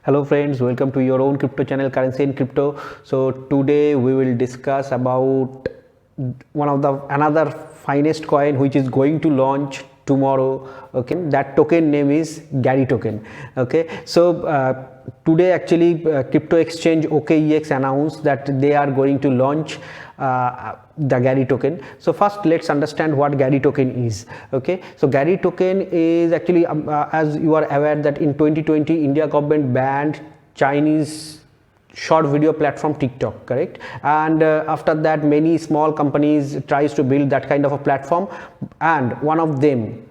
Hello friends, welcome to your own crypto channel Currency in Crypto. So today we will discuss about one of the another finest coin which is going to launch tomorrow. Okay, that token name is Gary token. Okay, so today actually crypto exchange OKEX announced that they are going to launch the Gary token. So first let's understand what Gary token is. Okay, so Gary token is actually as you are aware that in 2020 India government banned Chinese short video platform TikTok, correct? And after that many small companies tries to build that kind of a platform, and one of them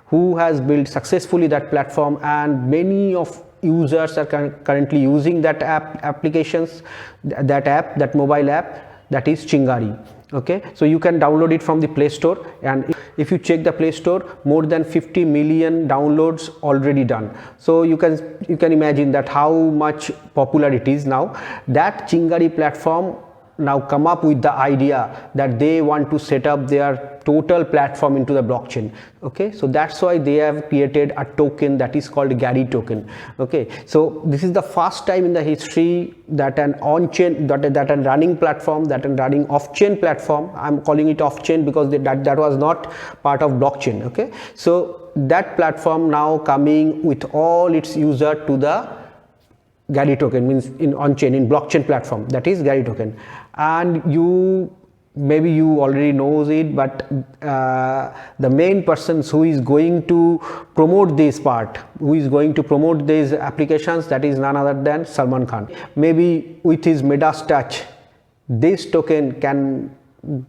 who has built successfully that platform, and many of users are currently using that applications, that mobile app, that is Chingari. Okay, so you can download it from the Play Store, and if you check the Play Store, more than 50 million downloads already done. So you can imagine that how much popular it is now. That Chingari platform now come up with the idea that they want to set up their total platform into the blockchain. Okay, so that's why they have created a token that is called Gary token. Okay, so this is the first time in the history that an on-chain, that a running platform, that a running off-chain platform, I'm calling it off-chain because that was not part of blockchain. Okay, so that platform now coming with all its user to the Gary token, means in on-chain, in blockchain platform, that is Gary token. And maybe you already knows it, but the main persons who is going to promote this part, who is going to promote these applications, that is none other than Salman Khan. Maybe with his Midas touch, this token can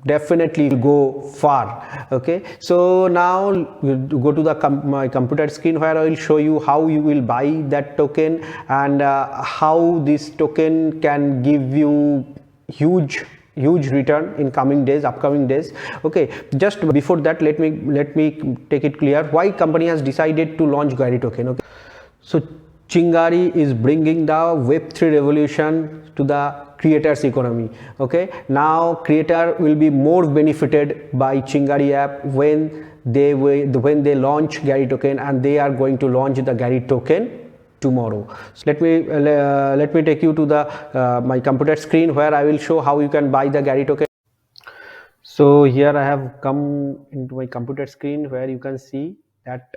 definitely go far. Okay, so now we'll go to the my computer screen where I will show you how you will buy that token, and how this token can give you huge return in upcoming days. Okay, just before that, let me take it clear why company has decided to launch Gary token. Okay, so Chingari is bringing the Web3 revolution to the creators economy. Okay, now creator will be more benefited by Chingari app when they launch Gary token, and they are going to launch the Gary token tomorrow. So let me take you to the my computer screen where I will show how you can buy the Gary token. So here I have come into my computer screen where you can see that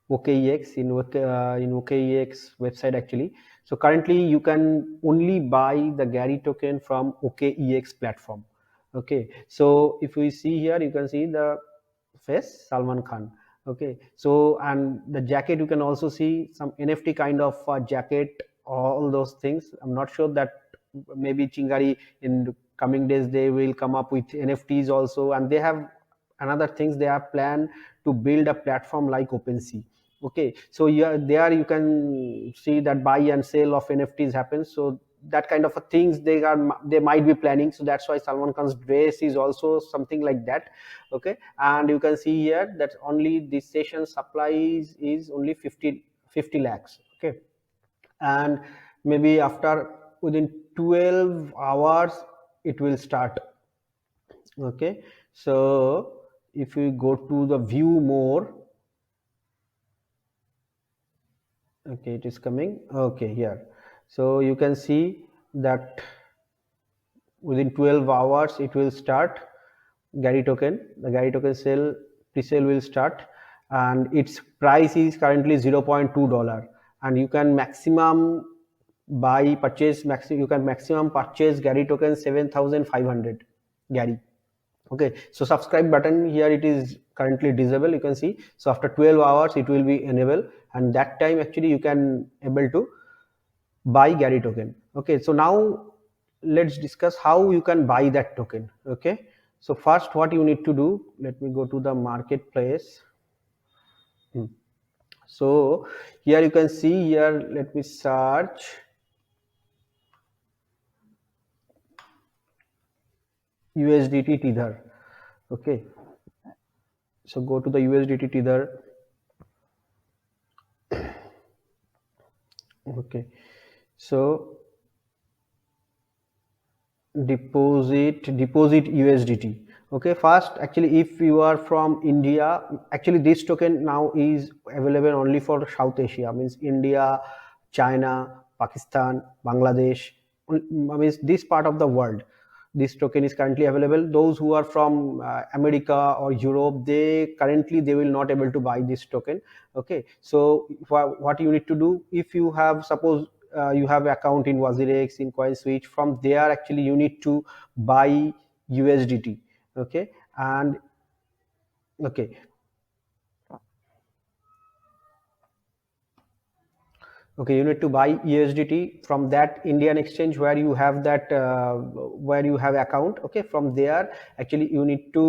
OKEX in OKEX website actually. So currently you can only buy the Gary token from OKEX platform. Okay, so if we see here, you can see the face Salman Khan. Okay, so and the jacket, you can also see some NFT kind of jacket, all those things. I'm not sure that maybe Chingari in coming days they will come up with NFTs also, and they have another things they have planned to build a platform like OpenSea. Okay, so yeah, there you can see that buy and sale of NFTs happens. So that kind of a things they might be planning. So that's why Salman Khan's dress is also something like that. Okay, and you can see here that only this session supplies is only 50 lakhs. Okay, and maybe after within 12 hours it will start. Okay, so if we go to the view more, okay, it is coming. Okay, here, so you can see that within 12 hours it will start Gary token. The Gary token pre-sale will start, and its price is currently $0.2, and you can maximum purchase Gary token 7,500 Gary. Okay, so subscribe button here, it is currently disabled, you can see. So after 12 hours it will be enabled, and that time actually you can able to buy Gary token. Okay, so now let's discuss how you can buy that token. Okay, so first what you need to do, let me go to the marketplace. So here you can see here, let me search USDT Tether. Okay, so go to the USDT Tether. Okay, so deposit USDT. Okay, first actually if you are from India, actually this token now is available only for South Asia, means India, China, Pakistan, Bangladesh, means this part of the world. This token is currently available. Those who are from America or Europe, they will not able to buy this token. Okay, so what you need to do, if you have, suppose you have account in WazirX, in CoinSwitch, from there actually you need to buy USDT. Okay, and okay, okay, you need to buy USDT from that Indian exchange where you have that where you have account. Okay, from there actually you need to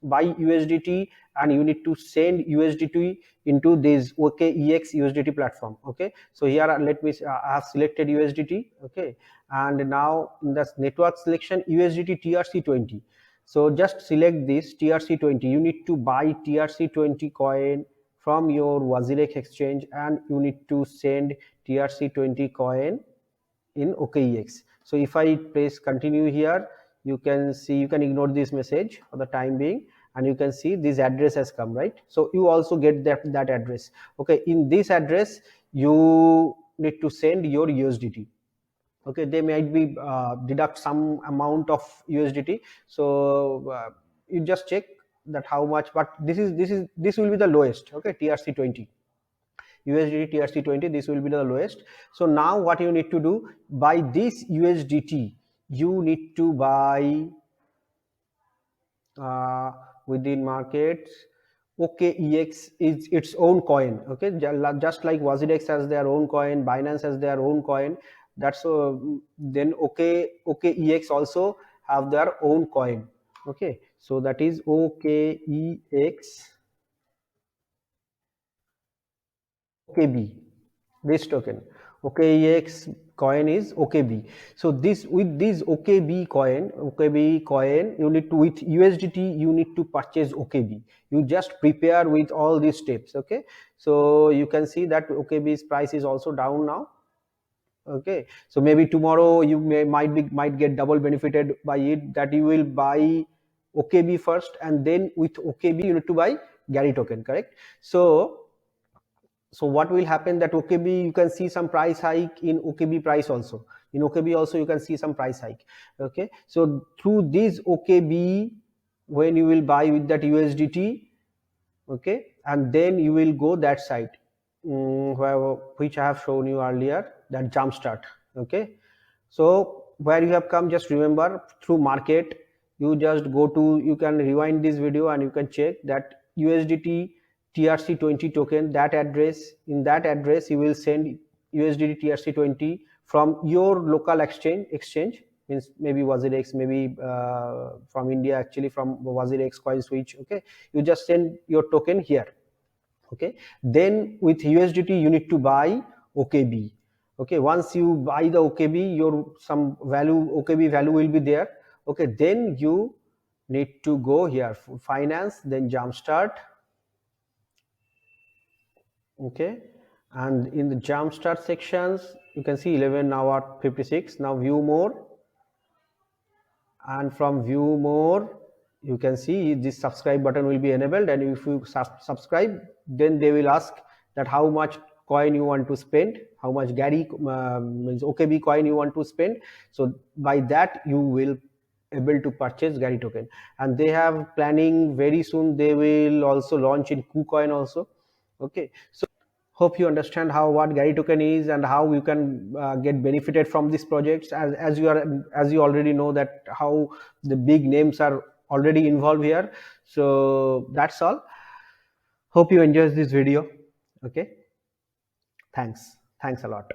buy USDT and you need to send USDT into this OKEX USDT platform. Okay, so here let me I have selected USDT. Okay, and now in the network selection, USDT TRC20. So just select this TRC20. You need to buy TRC20 coin from your WazirX exchange and you need to send TRC20 coin in OKEX. So if I press continue here, you can see, you can ignore this message for the time being, and you can see this address has come, right? So you also get that address. Okay, in this address you need to send your USDT. Okay, they might be deduct some amount of USDT. So you just check that how much, but this will be the lowest. Okay, TRC20 USDT TRC20, this will be the lowest. So now what you need to do, by this USDT you need to buy within markets. OKEX is its own coin. Okay, just like WazirX has their own coin, Binance has their own coin. That's then OKEX also have their own coin. Okay, so that is OKEX OKB, this token. OKEX coin is OKB. So this, with this OKB coin, you need to, with USDT you need to purchase OKB. You just prepare with all these steps. Okay, so you can see that OKB's price is also down now. Okay, so maybe tomorrow you might get double benefited by it, that you will buy OKB first and then with OKB you need to buy Gary token, correct? So what will happen, that OKB you can see some price hike in OKB price also. In OKB also you can see some price hike. Okay, so through this OKB, when you will buy with that USDT, okay, and then you will go that site which I have shown you earlier, that Jumpstart. Okay, so where you have come, just remember, through market, you just go to, you can rewind this video and you can check that USDT TRC20 token, that address, in that address you will send USDT TRC20 from your local exchange, means maybe WazirX, maybe from India, actually from WazirX, CoinSwitch. Okay, you just send your token here. Okay, then with USDT you need to buy OKB. Okay, once you buy the OKB, your some value, OKB value will be there. Okay, then you need to go here for finance, then Jumpstart. Okay, and in the Jumpstart sections you can see 11 now at 56. Now view more, and from view more you can see this subscribe button will be enabled, and if you subscribe, then they will ask that how much coin you want to spend, how much Gary means OKB coin you want to spend. So by that you will able to purchase Gary token, and they have planning very soon, they will also launch in KuCoin also. Okay, so hope you understand how what Gary token is and how you can get benefited from these projects, as you already know that how the big names are already involved here. So that's all. Hope you enjoyed this video. Okay, thanks a lot.